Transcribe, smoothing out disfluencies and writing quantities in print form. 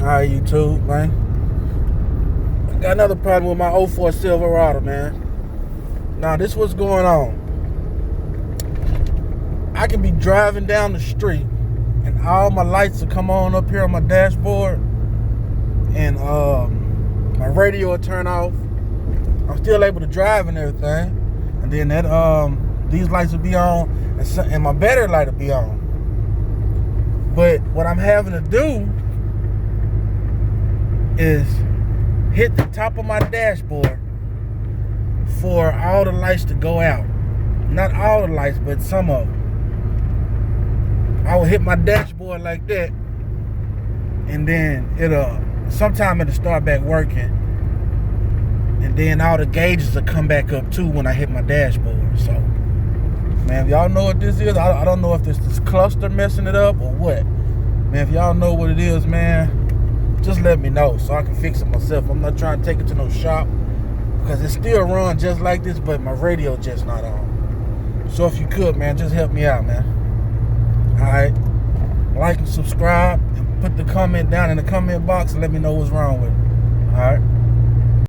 Alright, YouTube, man. I got another problem with my 04 Silverado, man. Now, this what's going on. I can be driving down the street and all my lights will come on up here on my dashboard and my radio will turn off. I'm still able to drive and everything. And then that these lights will be on and my battery light will be on. But what I'm having to do is hit the top of my dashboard for all the lights to go out. Not all the lights, but some of them. I will hit my dashboard like that, and then sometime it'll start back working, and then all the gauges will come back up too when I hit my dashboard. So, man, if y'all know what this is, I don't know if this cluster messing it up or what. Man, if y'all know what it is, man, just let me know so I can fix it myself. I'm not trying to take it to no shop because it still runs just like this, but my radio just not on. So if you could, man, just help me out, man. Alright, like and subscribe and put the comment down in the comment box and let me know what's wrong with it. Alright.